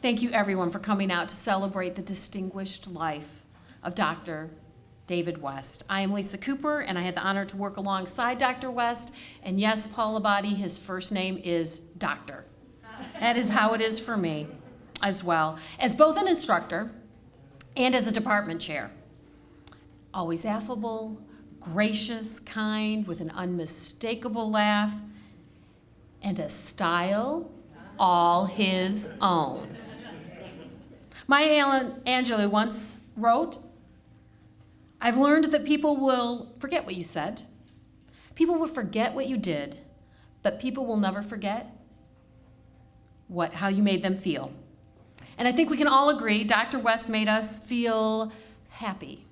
Thank you, everyone, for coming out to celebrate the distinguished life of Dr. David West. I am Lisa Cooper, and I had the honor to work alongside Dr. West. And yes, Paul Abadi, his first name is Doctor. That is how it is for me as well, as both an instructor and as a department chair. Always affable, gracious, kind, with an unmistakable laugh, and a style all his own. Maya Angelou once wrote, "I've learned that people will forget what you said. People will forget what you did, but people will never forget how you made them feel." And I think we can all agree Dr. West made us feel happy,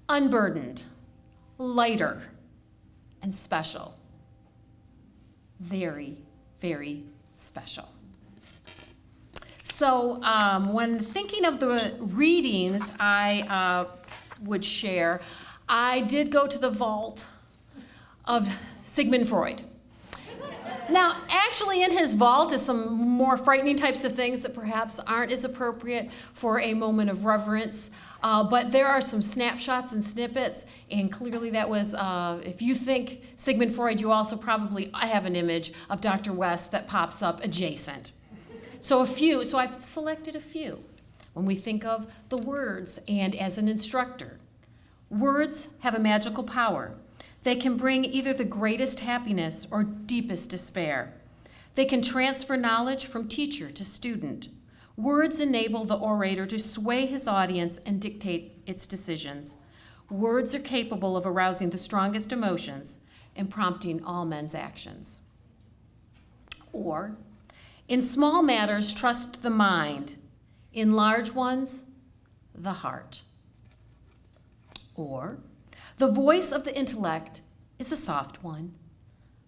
unburdened, lighter, and special. Very, very special. So when thinking of the readings I would share, I did go to the vault of Sigmund Freud. Now, actually in his vault is some more frightening types of things that perhaps aren't as appropriate for a moment of reverence, but there are some snapshots and snippets, and clearly that was, if you think Sigmund Freud, you also probably have an image of Dr. West that pops up adjacent. So I've selected a few. When we think of the words, and as an instructor, words have a magical power. They can bring either the greatest happiness or deepest despair. They can transfer knowledge from teacher to student. Words enable the orator to sway his audience and dictate its decisions. Words are capable of arousing the strongest emotions and prompting all men's actions. Or, in small matters, trust the mind. In large ones, the heart. Or, the voice of the intellect is a soft one,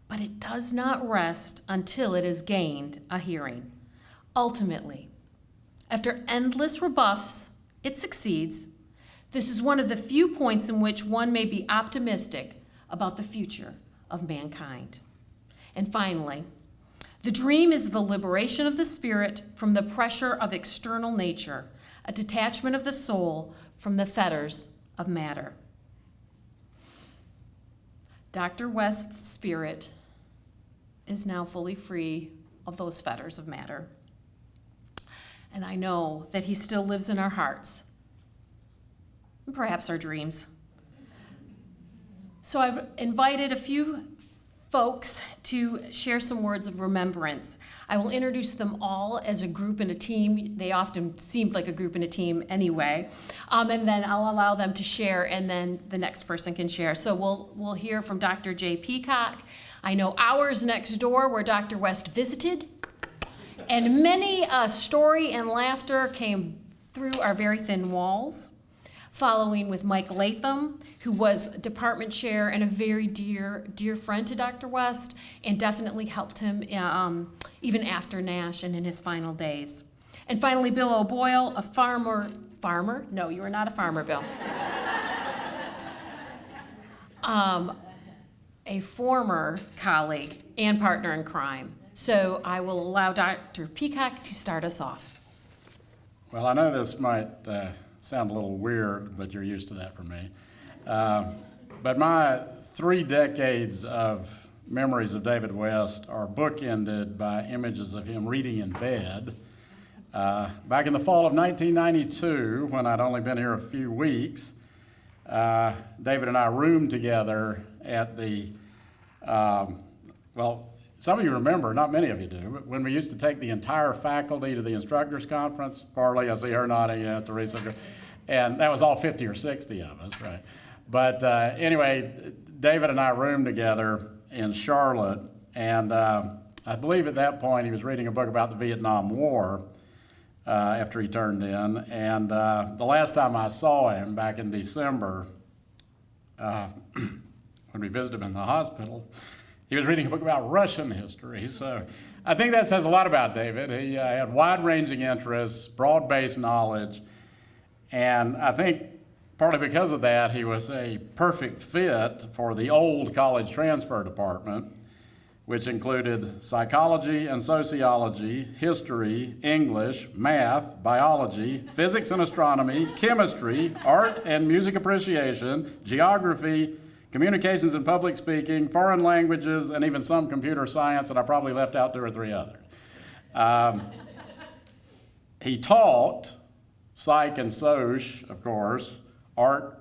but it does not rest until it has gained a hearing. Ultimately, after endless rebuffs, it succeeds. This is one of the few points in which one may be optimistic about the future of mankind. And finally, the dream is the liberation of the spirit from the pressure of external nature, a detachment of the soul from the fetters of matter. Dr. West's spirit is now fully free of those fetters of matter. And I know that he still lives in our hearts, and perhaps our dreams. So I've invited a few folks to share some words of remembrance. I will introduce them all as a group and a team. They often seemed like a group and a team anyway. And then I'll allow them to share, and then the next person can share. So we'll hear from Dr. J. Peacock. I know ours next door where Dr. West visited. And many a story and laughter came through our very thin walls. Following with Mike Latham, who was department chair and a very dear friend to Dr. West, and definitely helped him even after Nash and in his final days. And finally, Bill O'Boyle, a farmer? No, you are not a farmer, Bill. A former colleague and partner in crime. So I will allow Dr. Peacock to start us off. Well, I know this might sound a little weird, but you're used to that from me. But my 3 decades of memories of David West are bookended by images of him reading in bed. Back in the fall of 1992, when I'd only been here a few weeks, David and I roomed together at the, some of you remember, not many of you do, but when we used to take the entire faculty to the instructors conference, Farley, I see her nodding, Teresa, and that was all 50 or 60 of us, right? But anyway, David and I roomed together in Charlotte, and I believe at that point he was reading a book about the Vietnam War after he turned in, and the last time I saw him back in December, when we visited him in the hospital, he was reading a book about Russian history. So I think that says a lot about David. He had wide-ranging interests, broad-based knowledge, and I think partly because of that, he was a perfect fit for the old college transfer department, which included psychology and sociology, history, English, math, biology, physics and astronomy, chemistry, art and music appreciation, geography, communications and public speaking, foreign languages, and even some computer science, and I probably left out 2 or 3 others. He taught psych and soc, of course, art,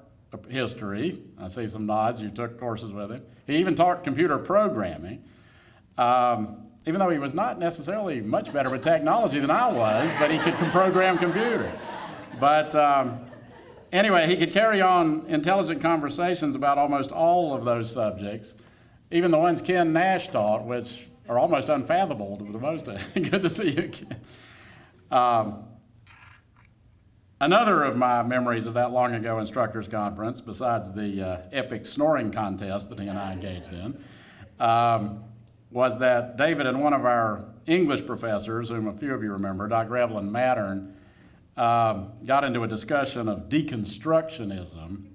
history. I see some nods. You took courses with him. He even taught computer programming, even though he was not necessarily much better with technology than I was, but he could program computers. But anyway, he could carry on intelligent conversations about almost all of those subjects, even the ones Ken Nash taught, which are almost unfathomable to the most. Good to see you, Ken. Another of my memories of that long ago instructors conference, besides the epic snoring contest that he and I engaged in, was that David and one of our English professors, whom a few of you remember, Dr. Evelyn Mattern, got into a discussion of deconstructionism.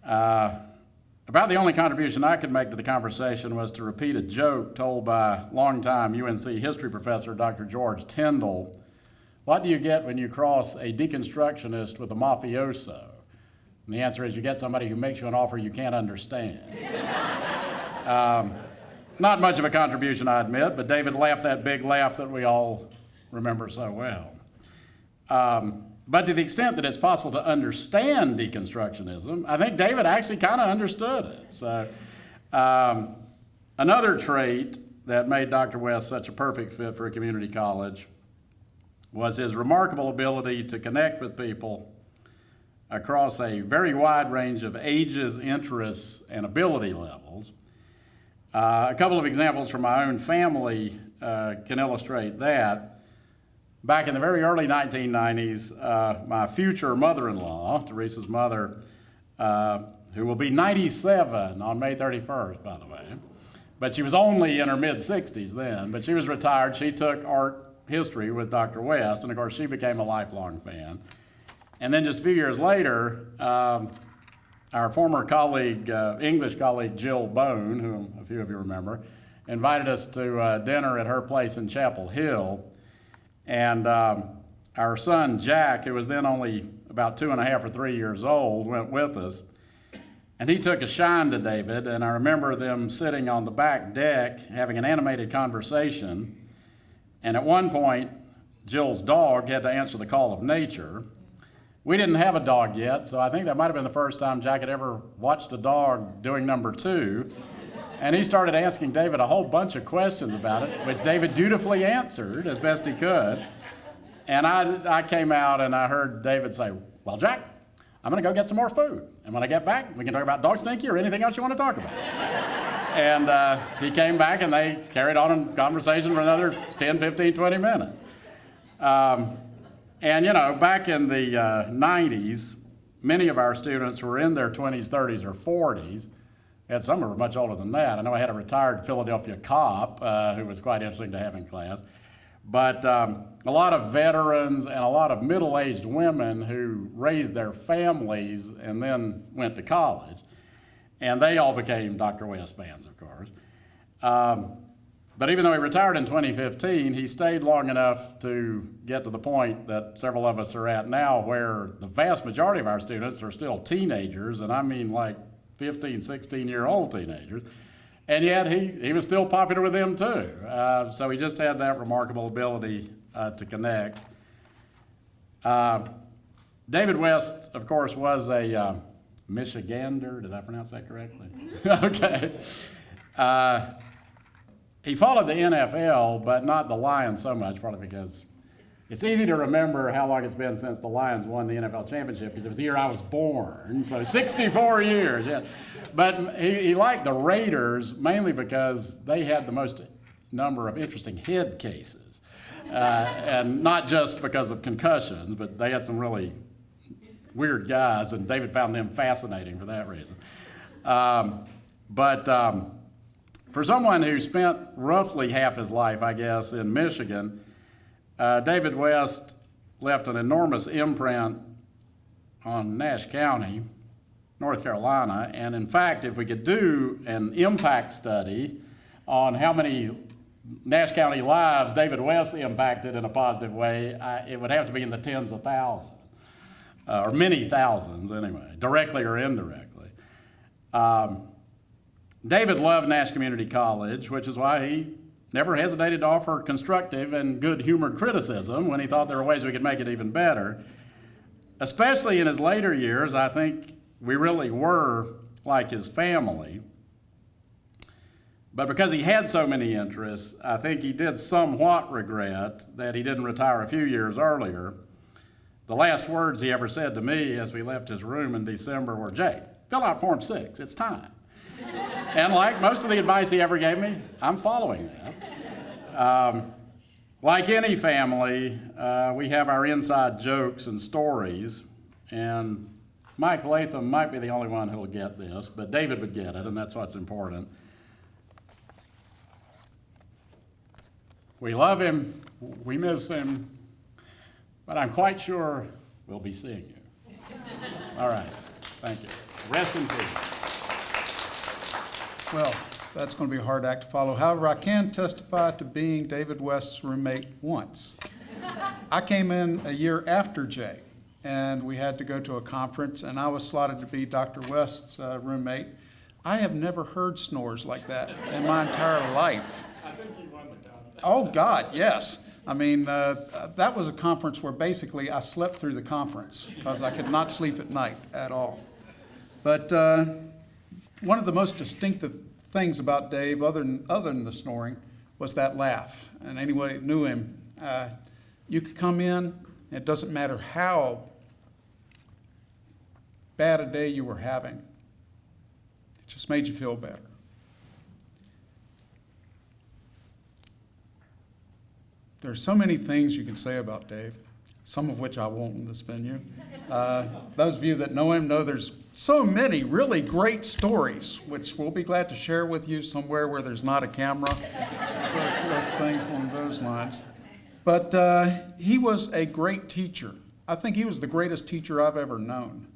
About the only contribution I could make to the conversation was to repeat a joke told by longtime UNC history professor Dr. George Tyndall. What do you get when you cross a deconstructionist with a mafioso? And the answer is you get somebody who makes you an offer you can't understand. Not much of a contribution, I admit, but David laughed that big laugh that we all remember so well. But to the extent that it's possible to understand deconstructionism, I think David actually kind of understood it. So another trait that made Dr. West such a perfect fit for a community college was his remarkable ability to connect with people across a very wide range of ages, interests, and ability levels. A couple of examples from my own family can illustrate that. Back in the very early 1990s, my future mother-in-law, Teresa's mother, who will be 97 on May 31st, by the way, but she was only in her mid-60s then, but she was retired. She took art history with Dr. West, and of course she became a lifelong fan. And then just a few years later, our former colleague, English colleague Jill Bone, whom a few of you remember, invited us to dinner at her place in Chapel Hill. And our son Jack, who was then only about 2.5 or 3 years old, went with us. And he took a shine to David, and I remember them sitting on the back deck having an animated conversation. And at one point, Jill's dog had to answer the call of nature. We didn't have a dog yet, so I think that might have been the first time Jack had ever watched a dog doing number 2. And he started asking David a whole bunch of questions about it, which David dutifully answered as best he could. And I came out and I heard David say, "Well, Jack, I'm going to go get some more food. And when I get back, we can talk about dog stinky or anything else you want to talk about." And he came back and they carried on a conversation for another 10, 15, 20 minutes. And you know, back in the 90s, many of our students were in their 20s, 30s, or 40s. And some were much older than that. I know I had a retired Philadelphia cop who was quite interesting to have in class. But a lot of veterans and a lot of middle-aged women who raised their families and then went to college. And they all became Dr. West fans, of course. But even though he retired in 2015, he stayed long enough to get to the point that several of us are at now, where the vast majority of our students are still teenagers, and I mean like 15, 16-year-old teenagers. And yet he was still popular with them too. So he just had that remarkable ability to connect. David West, of course, was a Michigander. Did I pronounce that correctly? Okay. He followed the NFL, but not the Lions so much, probably because it's easy to remember how long it's been since the Lions won the NFL championship, because it was the year I was born, so 64 years, yeah. But he liked the Raiders mainly because they had the most number of interesting head cases, and not just because of concussions, but they had some really weird guys, and David found them fascinating for that reason. For someone who spent roughly half his life, I guess, in Michigan, David West left an enormous imprint on Nash County, North Carolina. And in fact, if we could do an impact study on how many Nash County lives David West impacted in a positive way, it would have to be in the tens of thousands, or many thousands anyway, directly or indirectly. David loved Nash Community College, which is why he never hesitated to offer constructive and good-humored criticism when he thought there were ways we could make it even better. Especially in his later years, I think we really were like his family. But because he had so many interests, I think he did somewhat regret that he didn't retire a few years earlier. The last words he ever said to me as we left his room in December were, "Jay, fill out Form 6, it's time." And like most of the advice he ever gave me, I'm following that. Like any family, we have our inside jokes and stories, and Mike Latham might be the only one who'll get this, but David would get it, and that's what's important. We love him, we miss him, but I'm quite sure we'll be seeing you. All right, thank you. Rest in peace. Well, that's going to be a hard act to follow. However, I can testify to being David West's roommate once. I came in a year after Jay, and we had to go to a conference, and I was slotted to be Dr. West's roommate. I have never heard snores like that in my entire life. I think you won the contest. Oh, God, yes. I mean, that was a conference where basically I slept through the conference because I could not sleep at night at all. But one of the most distinctive things about Dave, other than the snoring, was that laugh. And anyone who knew him, you could come in, it doesn't matter how bad a day you were having, it just made you feel better. There's so many things you can say about Dave, some of which I won't in this venue. Those of you that know him know there's so many really great stories, which we'll be glad to share with you somewhere where there's not a camera, so things along those lines. But he was a great teacher. I think he was the greatest teacher I've ever known.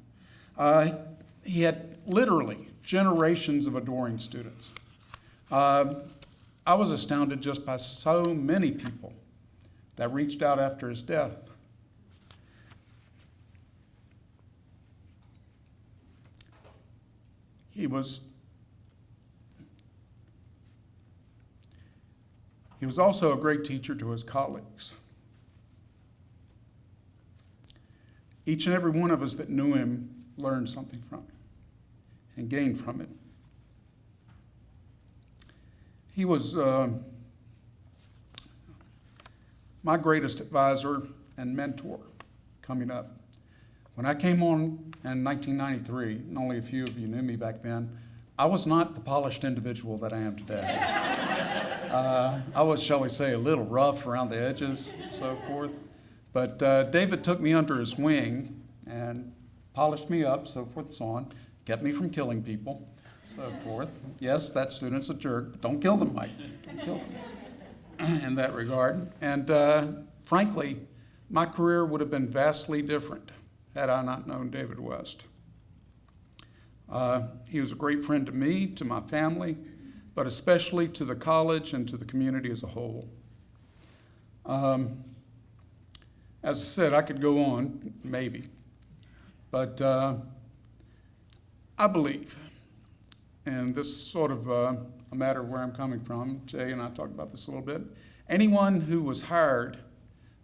He had literally generations of adoring students. I was astounded just by so many people that reached out after his death. He was also a great teacher to his colleagues. Each and every one of us that knew him learned something from him and gained from it. He was my greatest advisor and mentor coming up. When I came on in 1993, and only a few of you knew me back then, I was not the polished individual that I am today. I was, shall we say, a little rough around the edges and so forth. But David took me under his wing and polished me up, so forth and so on, kept me from killing people, so forth. Yes, that student's a jerk, but don't kill them, Mike. Don't kill them in that regard. And frankly, my career would have been vastly different had I not known David West. He was a great friend to me, to my family, but especially to the college and to the community as a whole. As I said, I could go on, maybe, but I believe, and this is sort of a matter of where I'm coming from. Jay and I talked about this a little bit. Anyone who was hired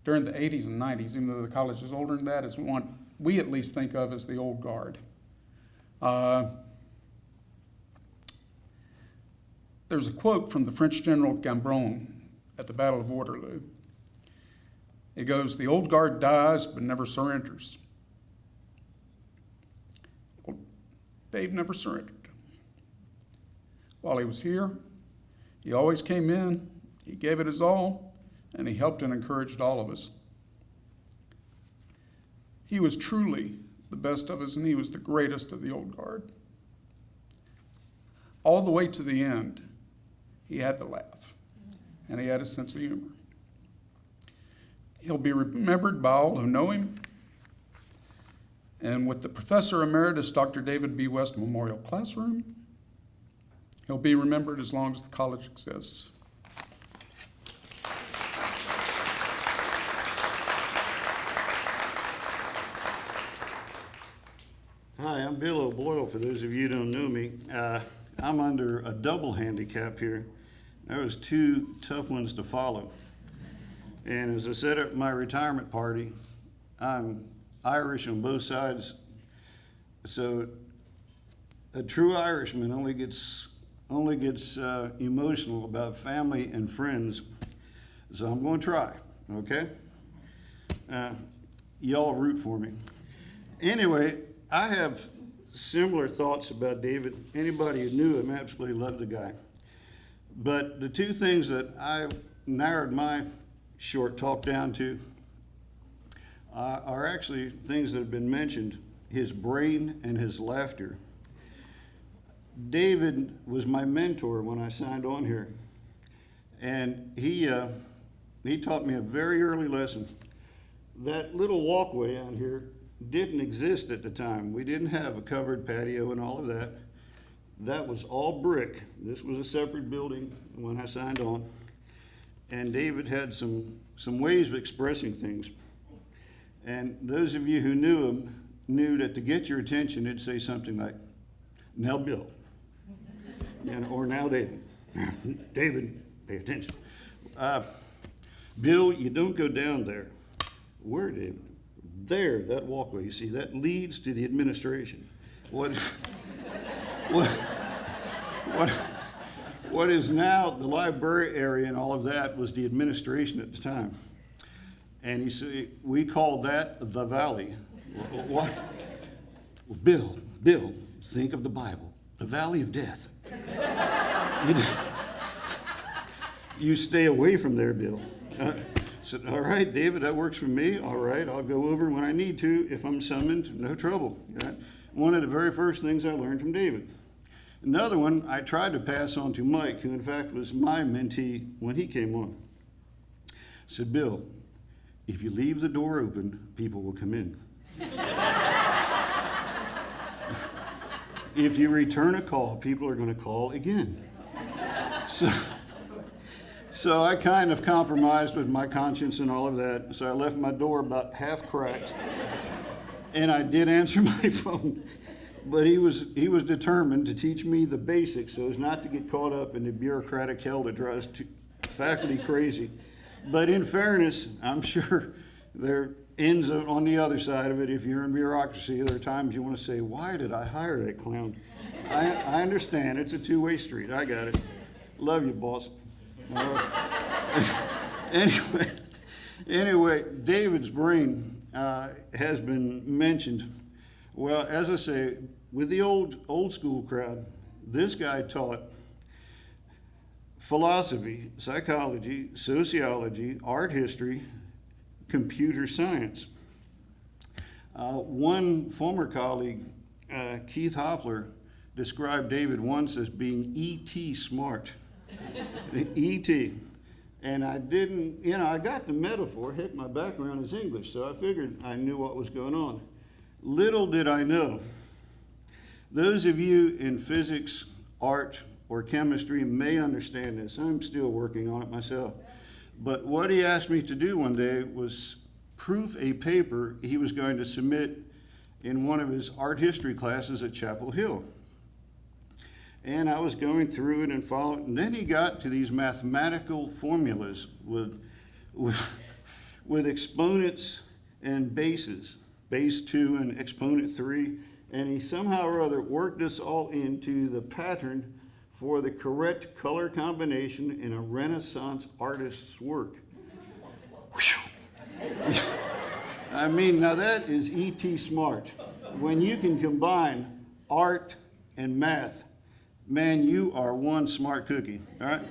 during the 80s and 90s, even though the college is older than that, is what we at least think of as the old guard. There's a quote from the French General Cambronne at the Battle of Waterloo. It goes, "The old guard dies but never surrenders." Well, Dave never surrendered. While he was here, he always came in, he gave it his all, and he helped and encouraged all of us. He was truly the best of us, and he was the greatest of the old guard. All the way to the end, he had the laugh, and he had a sense of humor. He'll be remembered by all who know him, and with the Professor Emeritus Dr. David B. West Memorial Classroom, He'll be remembered as long as the college exists. Hi, I'm Bill O'Boyle, for those of you who don't know me. I'm under a double handicap here. There was two tough ones to follow. And as I said at my retirement party, I'm Irish on both sides. So a true Irishman only gets emotional about family and friends. So I'm going to try, okay? Y'all root for me. Anyway, I have similar thoughts about David. Anybody who knew him absolutely loved the guy. But the two things that I narrowed my short talk down to are actually things that have been mentioned: his brain and his laughter. David was my mentor when I signed on here, and he taught me a very early lesson. That little walkway on here didn't exist at the time. We didn't have a covered patio and all of that. That was all brick. This was a separate building when I signed on. And David had some ways of expressing things. And those of you who knew him knew that to get your attention, he'd say something like, "Now, Bill," or "Now, David." "David, pay attention. Bill, you don't go down there." "Where, David?" "There, that walkway, you see, that leads to the administration." What is now the library area and all of that was the administration at the time. And he said, we called that the valley. What? Bill, think of the Bible, the valley of death. You stay away from there, Bill. I said, all right, David, that works for me. All right, I'll go over when I need to. If I'm summoned, no trouble. Right? One of the very first things I learned from David. Another one I tried to pass on to Mike, who in fact was my mentee when he came on. I said, Bill, if you leave the door open, people will come in. If you return a call, people are going to call again. So I kind of compromised with my conscience and all of that. So I left my door about half cracked. And I did answer my phone. But he was determined to teach me the basics so as not to get caught up in the bureaucratic hell that drives faculty crazy. But in fairness, I'm sure there ends on the other side of it. If you're in bureaucracy, there are times you want to say, why did I hire that clown? I understand. It's a two-way street. I got it. Love you, boss. Anyway, David's brain has been mentioned. Well, as I say, with the old school crowd, this guy taught philosophy, psychology, sociology, art history, computer science. One former colleague, Keith Hoffler, described David once as being E.T. smart. E.T. And I didn't, I got the metaphor. Heck, my background is English, so I figured I knew what was going on. Little did I know. Those of you in physics, art, or chemistry may understand this. I'm still working on it myself. But what he asked me to do one day was proof a paper he was going to submit in one of his art history classes at Chapel Hill. And I was going through it and following, and then he got to these mathematical formulas with exponents and bases, base 2 and exponent 3, and he somehow or other worked us all into the pattern for the correct color combination in a Renaissance artist's work. I mean, now that is E.T. smart. When you can combine art and math, man, you are one smart cookie, all right?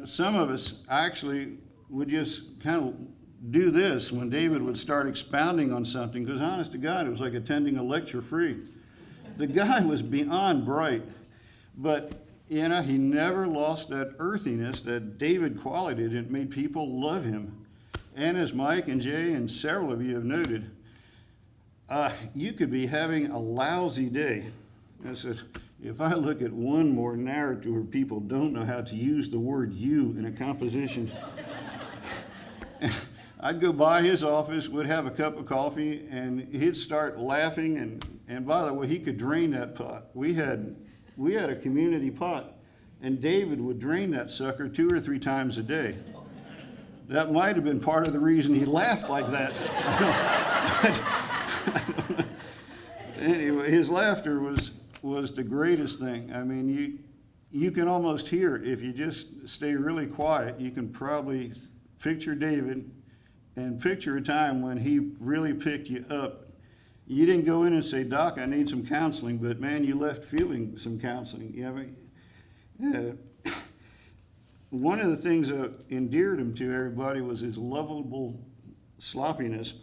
Some of us actually would just kind of do this when David would start expounding on something, because honest to God, it was like attending a lecture free. The guy was beyond bright, but he never lost that earthiness, that David quality that made people love him. And as Mike and Jay and several of you have noted, you could be having a lousy day. I said, if I look at one more narrative where people don't know how to use the word you in a composition, I'd go by his office, would have a cup of coffee, and he'd start laughing. And by the way, he could drain that pot. We had a community pot, and David would drain that sucker 2 or 3 times a day. That might have been part of the reason he laughed like that. Anyway, his laughter was the greatest thing. I mean, you can almost hear it. If you just stay really quiet, you can probably picture David and picture a time when he really picked you up. You didn't go in and say, Doc, I need some counseling, but man, you left feeling some counseling. One of the things that endeared him to everybody was his lovable sloppiness.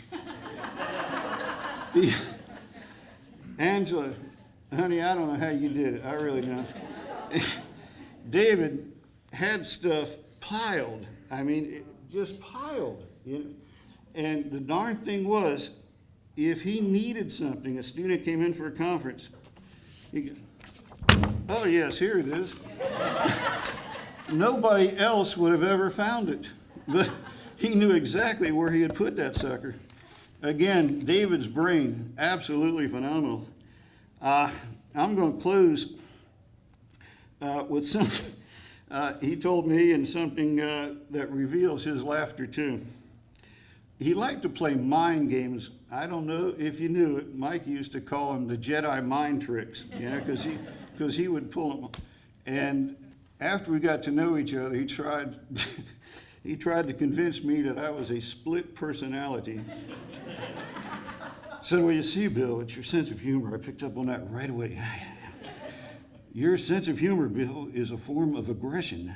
Angela, honey, I don't know how you did it. I really don't. David had stuff piled. I mean, just piled. And the darn thing was, if he needed something, a student came in for a conference, he goes, oh yes, here it is. Nobody else would have ever found it, but he knew exactly where he had put that sucker. Again, David's brain, absolutely phenomenal. I'm going to close with something he told me, and something that reveals his laughter too. He liked to play mind games. I don't know if you knew it. Mike used to call them the Jedi mind tricks, because he would pull them. And after we got to know each other, he tried to convince me that I was a split personality. So, well, you see, Bill, it's your sense of humor. I picked up on that right away. Your sense of humor, Bill, is a form of aggression.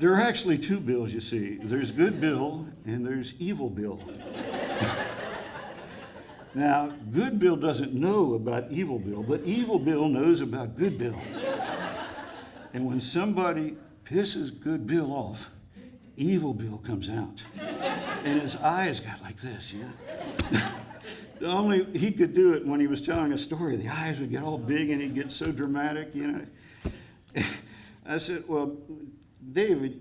There are actually 2 Bills, you see. There's good Bill and there's evil Bill. Now, good Bill doesn't know about evil Bill, but evil Bill knows about good Bill. And when somebody pisses good Bill off, evil Bill comes out. And his eyes got like this, Only he could do it when he was telling a story. The eyes would get all big and he'd get so dramatic, I said, well, David,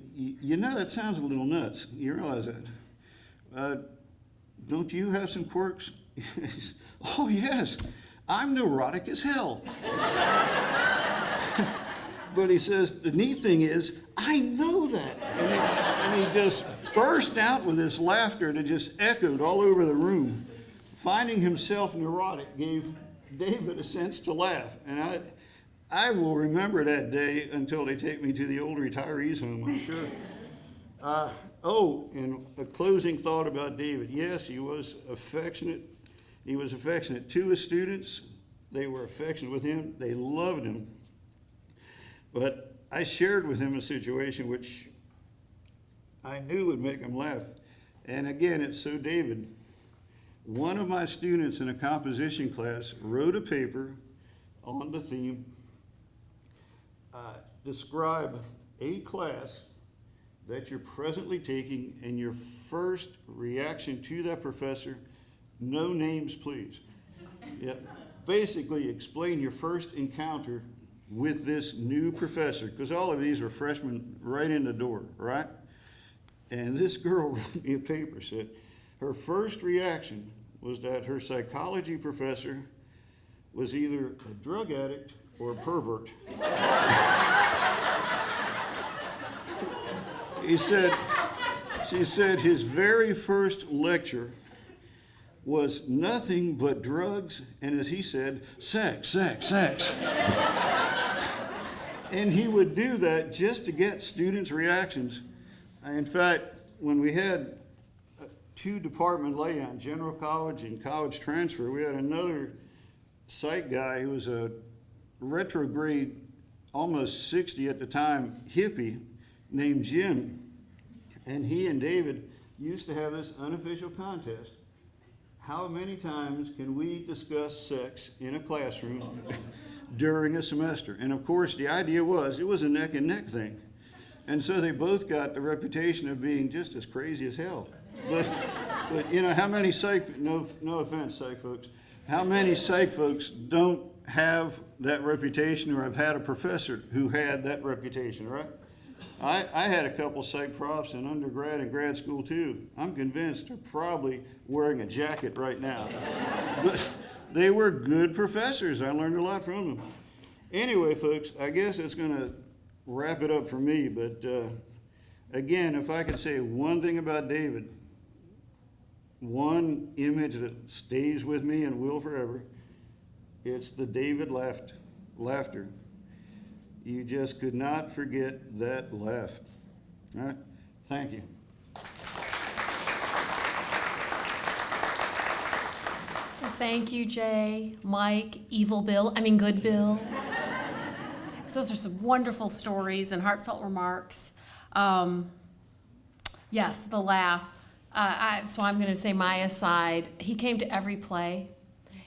that sounds a little nuts. You realize that? Don't you have some quirks? Oh, yes. I'm neurotic as hell. But he says, the neat thing is, I know that. And he just burst out with this laughter that just echoed all over the room. Finding himself neurotic gave David a sense to laugh. And I will remember that day until they take me to the old retirees home, I'm sure. And a closing thought about David. Yes, he was affectionate. He was affectionate to his students. They were affectionate with him. They loved him. But I shared with him a situation which I knew would make him laugh. And again, it's so David. One of my students in a composition class wrote a paper on the theme, describe a class that you're presently taking and your first reaction to that professor, no names please. Basically explain your first encounter with this new professor, because all of these were freshmen right in the door, right? And this girl wrote me a paper, said her first reaction was that her psychology professor was either a drug addict or a pervert. She said his very first lecture was nothing but drugs, and as he said, sex, sex, sex. And he would do that just to get students' reactions. In fact, when we had 2-department layout, general college and college transfer, we had another psych guy who was a retrograde, almost 60 at the time, hippie named Jim. And he and David used to have this unofficial contest. How many times can we discuss sex in a classroom during a semester? And of course, the idea was it was a neck and neck thing. And so they both got the reputation of being just as crazy as hell. But you know, how many psych, no offense, psych folks, how many psych folks don't have that reputation, or have had a professor who had that reputation, right? I had a couple psych profs in undergrad and grad school too. I'm convinced they're probably wearing a jacket right now. But they were good professors. I learned a lot from them. Anyway, folks, I guess it's going to wrap it up for me. But again, if I could say one thing about David, one image that stays with me and will forever, it's the David laughter. You just could not forget that laugh. All right? Thank you. So thank you, Jay, Mike, Good Bill. Those are some wonderful stories and heartfelt remarks. Yes, the laugh. So I'm going to say my aside. He came to every play,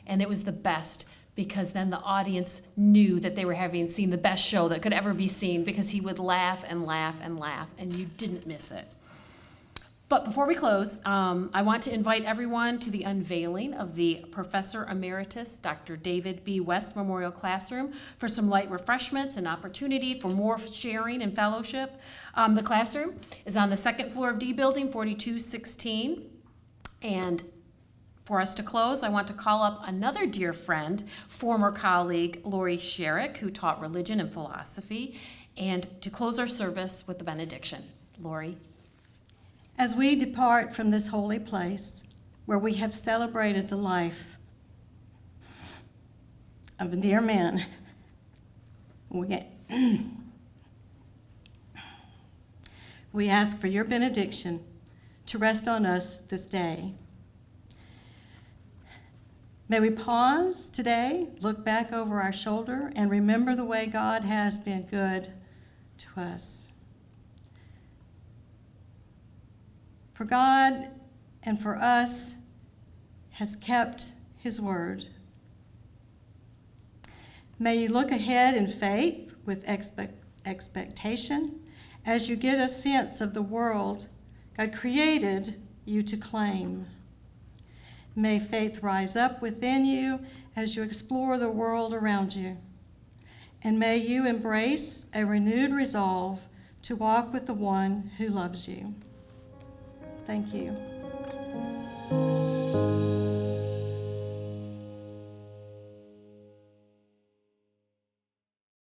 and it was the best, because then the audience knew that they were having seen the best show that could ever be seen, because he would laugh and laugh and laugh, and you didn't miss it. But before we close, I want to invite everyone to the unveiling of the Professor Emeritus, Dr. David B. West Memorial Classroom, for some light refreshments and opportunity for more sharing and fellowship. The classroom is on the second floor of D Building, 4216. And for us to close, I want to call up another dear friend, former colleague Lori Sherrick, who taught religion and philosophy, and to close our service with the benediction. Lori. As we depart from this holy place where we have celebrated the life of a dear man, we ask for your benediction to rest on us this day. May we pause today, look back over our shoulder, and remember the way God has been good to us. For God and for us has kept his word. May you look ahead in faith with expectation as you get a sense of the world God created you to claim. May faith rise up within you as you explore the world around you. And may you embrace a renewed resolve to walk with the one who loves you. Thank you.